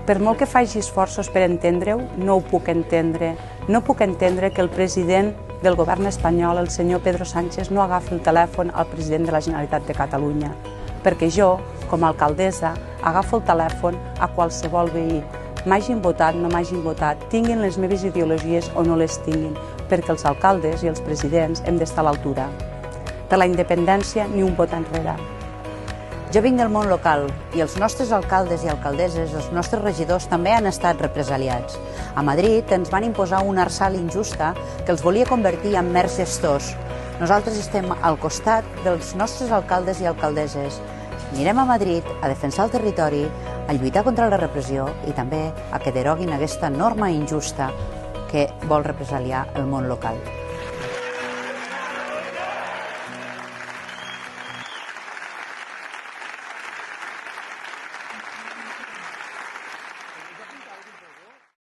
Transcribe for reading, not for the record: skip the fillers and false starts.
Per molt que faci esforços per entendre-ho, no ho puc entendre. No puc entendre que el president del govern espanyol, el senyor Pedro Sánchez, no agafi el telèfon al president de la Generalitat de Catalunya. Perquè jo, com a alcaldessa, agafo el telèfon a qualsevol veí. M'hagin votat, no m'hagin votat, tinguin les meves ideologies o no les tinguin, perquè els alcaldes i els presidents hem d'estar a l'altura. Per la independència, ni un vot enrere. Jo vinc del món local i els nostres alcaldes i alcaldesses, els nostres regidors, també han estat represaliats. A Madrid ens van imposar una arsal injusta que els volia convertir en mers gestors. Nosaltres estem al costat dels nostres alcaldes i alcaldesses. Anirem a Madrid a defensar el territori, a lluitar contra la repressió i també a que deroguin aquesta norma injusta que vol represaliar el món local.